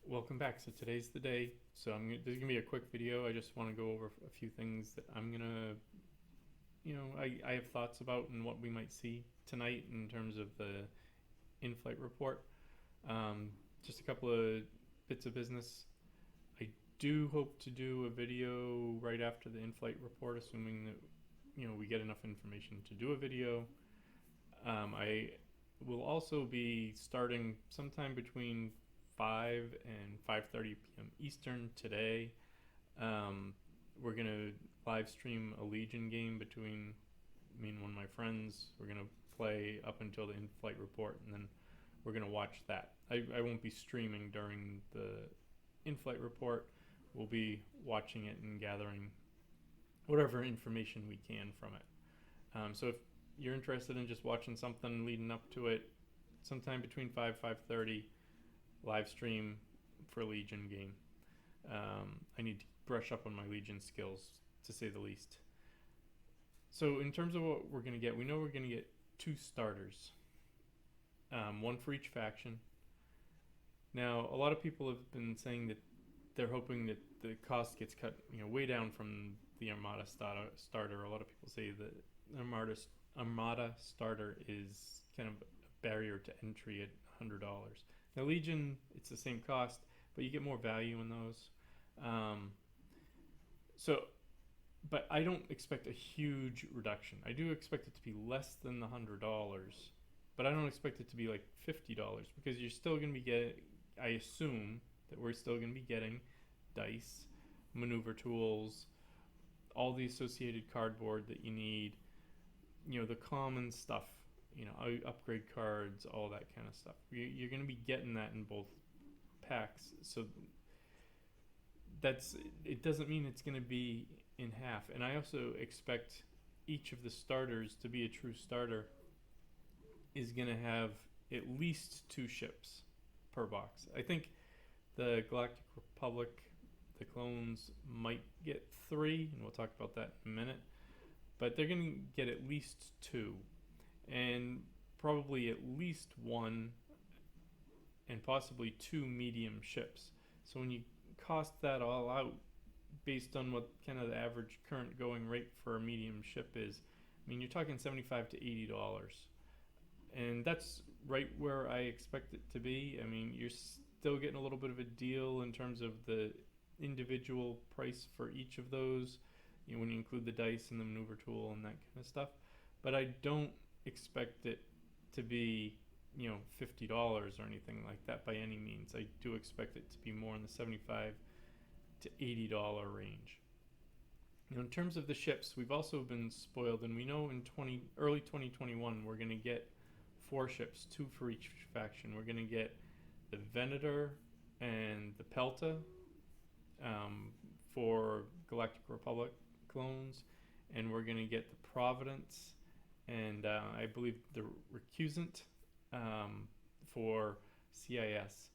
Welcome back. So today's the day. This is gonna be a quick video. I just want to go over a few things that I have thoughts about and what we might see tonight in terms of the in-flight report. Um, just a couple of bits of business. I do hope to do a video right after the in-flight report, assuming that we get enough information to do a video. I will also be starting sometime between 5 and 5:30 p.m. Eastern today. Um, we're gonna live stream a Legion game between me and one of my friends. We're gonna play up until the in-flight report, and then we're gonna watch that. I won't be streaming during the in-flight report. We'll be watching it and gathering whatever information we can from it. So if you're interested in just watching something leading up to it, sometime between 5:30, live stream for Legion game. I need to brush up on my Legion skills, to say the least. So in terms of what we're going to get, we know we're going to get 2 starters, one for each faction. Now, a lot of people have been saying that they're hoping that the cost gets cut, way down from the Armada starter. A lot of people say that Armada starter is kind of a barrier to entry at $100. Now Legion, it's the same cost, but you get more value in those. Um, so, but I don't expect a huge reduction. I do expect it to be less than the $100, but I don't expect it to be like $50 because you're still going to be getting. I assume that we're still going to be getting dice, maneuver tools, all the associated cardboard that you need. The common stuff. Upgrade cards, all that kind of stuff. You're going to be getting that in both packs. So it doesn't mean it's going to be in half. And I also expect each of the starters to be a true starter is going to have at least 2 ships per box. I think the Galactic Republic, the clones, might get 3, and we'll talk about that in a minute. But they're going to get at least 2. And probably at least 1 and possibly 2 medium ships. So when you cost that all out based on what kind of the average current going rate for a medium ship is, you're talking $75 to $80. And that's right where I expect it to be. You're still getting a little bit of a deal in terms of the individual price for each of those, when you include the dice and the maneuver tool and that kind of stuff. But I don't expect it to be $50 or anything like that by any means. I do expect it to be more in the $75 to $80 range. In terms of the ships, we've also been spoiled, and we know in early 2021 we're going to get 4 ships, 2 for each faction. We're going to get the Venator and the Pelta for Galactic Republic clones, and we're going to get the Providence and I believe the Recusant for CIS.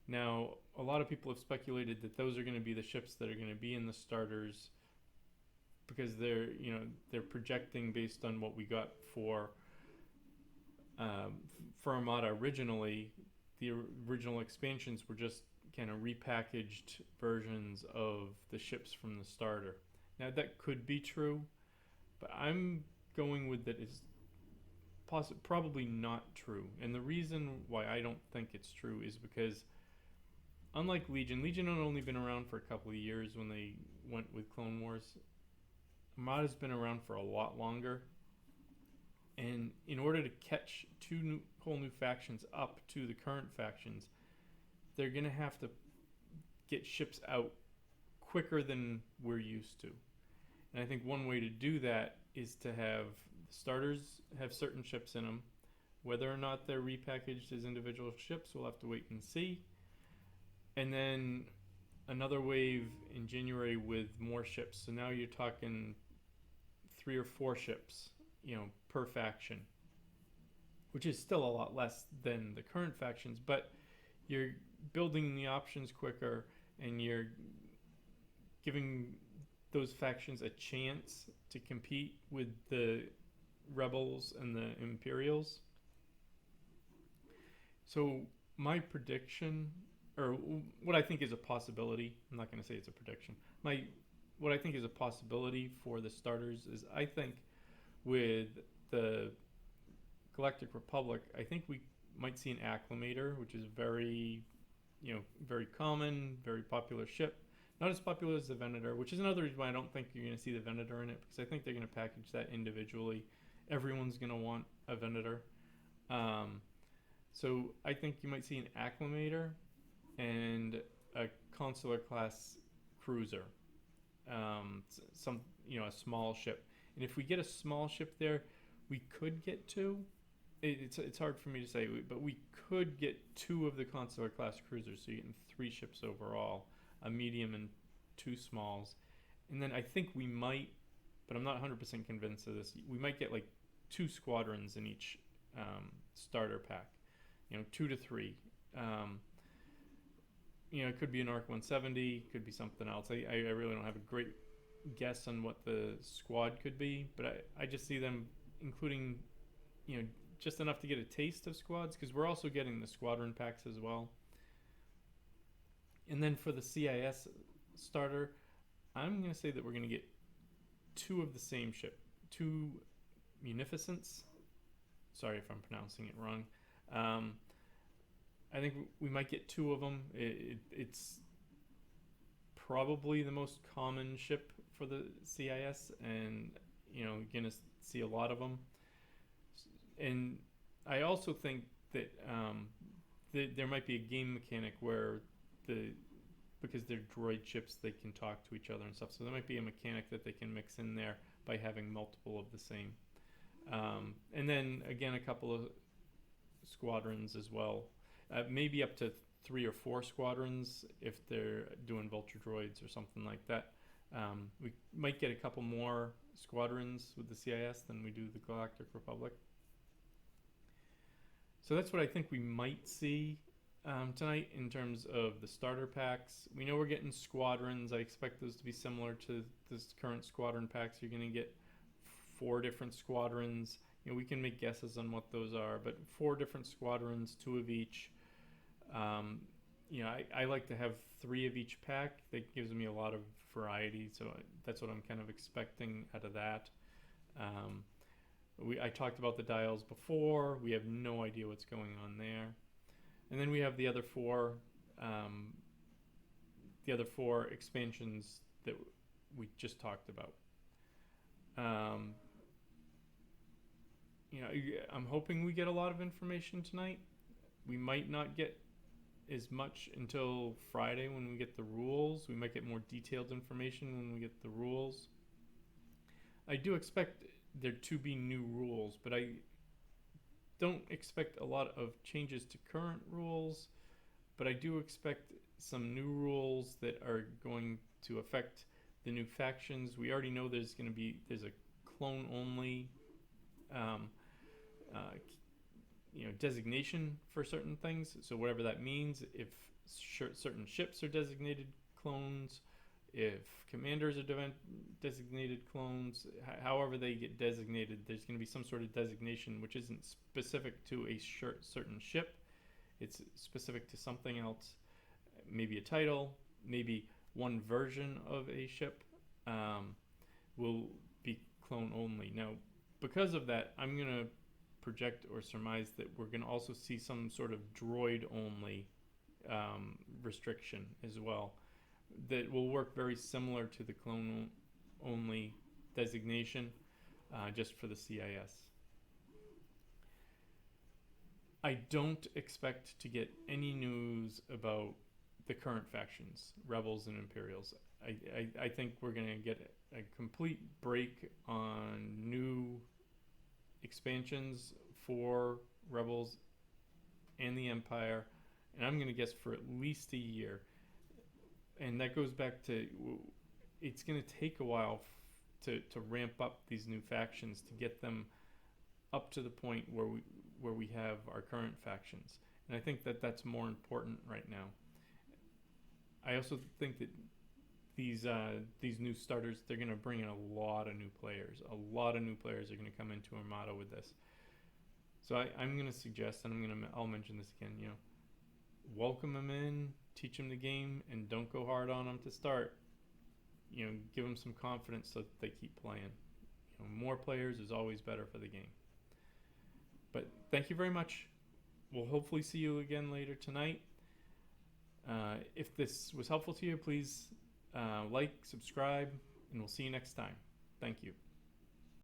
Now, a lot of people have speculated that those are going to be the ships that are going to be in the starters because they're projecting based on what we got for Armada originally. The original expansions were just kind of repackaged versions of the ships from the starter. Now that could be true, but I'm going with that is probably not true. And the reason why I don't think it's true is because unlike Legion had only been around for a couple of years when they went with Clone Wars. Armada's been around for a lot longer. And in order to catch 2 whole new factions up to the current factions, they're going to have to get ships out quicker than we're used to. And I think one way to do that is to have the starters have certain ships in them. Whether or not they're repackaged as individual ships, we'll have to wait and see. And then another wave in January with more ships. So now you're talking 3 or 4 ships, per faction, which is still a lot less than the current factions, but you're building the options quicker and you're giving those factions a chance to compete with the Rebels and the Imperials. So my prediction what I think is a possibility. I'm not going to say it's a prediction. What I think is a possibility for the starters is I think with the Galactic Republic, I think we might see an Acclimator, which is very common, very popular ship. Not as popular as the Venator, which is another reason why I don't think you're going to see the Venator in it, because I think they're going to package that individually. Everyone's going to want a Venator. So I think you might see an Acclimator and a Consular class cruiser. A small ship. And if we get a small ship there, we could get two. It's hard for me to say, but we could get two of the Consular class cruisers, so you're getting 3 ships overall, a medium and 2 smalls. And then I think we might, but I'm not 100% convinced of this, we might get like 2 squadrons in each starter pack, 2 to 3. It could be an ARC 170, could be something else. I really don't have a great guess on what the squad could be, but I just see them including, just enough to get a taste of squads, because we're also getting the squadron packs as well. And then for the CIS starter, I'm going to say that we're going to get 2 of the same ship, 2 Munificents. Sorry if I'm pronouncing it wrong. I think we might get 2 of them. It's probably the most common ship for the CIS, and you're going to see a lot of them. And I also think that there might be a game mechanic where because they're droid ships, they can talk to each other and stuff. So there might be a mechanic that they can mix in there by having multiple of the same. And then again, a couple of squadrons as well. Maybe up to 3 or 4 squadrons if they're doing Vulture droids or something like that. We might get a couple more squadrons with the CIS than we do the Galactic Republic. So that's what I think we might see tonight in terms of the starter packs. We know we're getting squadrons. I expect those to be similar to this current squadron packs. You're going to get 4 different squadrons. We can make guesses on what those are, but 4 different squadrons, 2 of each. I like to have 3 of each pack. That gives me a lot of variety, so that's what I'm kind of expecting out of that. I talked about the dials before. We have no idea what's going on there. And then we have the other 4 expansions that we just talked about. I'm hoping we get a lot of information tonight. We might not get as much until Friday when we get the rules. We might get more detailed information when we get the rules. I do expect there to be new rules, but I don't expect a lot of changes to current rules, but I do expect some new rules that are going to affect the new factions. We already know there's a clone only designation for certain things. So whatever that means, if certain ships are designated clones, if commanders are designated clones, however they get designated, there's going to be some sort of designation which isn't specific to a certain ship. It's specific to something else, maybe a title, maybe one version of a ship will be clone only. Now, because of that, I'm going to project or surmise that we're going to also see some sort of droid only restriction as well, that will work very similar to the clone only designation, just for the CIS. I don't expect to get any news about the current factions, Rebels and Imperials. I think we're going to get a complete break on new expansions for Rebels and the Empire, and I'm going to guess for at least a year. And that goes back to, it's going to take a while to ramp up these new factions, to get them up to the point where we have our current factions. And I think that that's more important right now. I also think that these new starters, they're going to bring in a lot of new players. A lot of new players are going to come into Armada with this. So I'm going to suggest, and I'll mention this again, welcome them in teach them the game and don't go hard on them to start. Give them some confidence so that they keep playing. More players is always better for the game. But thank you very much. We'll hopefully see you again later tonight. If this was helpful to you, please like, subscribe, and we'll see you next time. Thank you.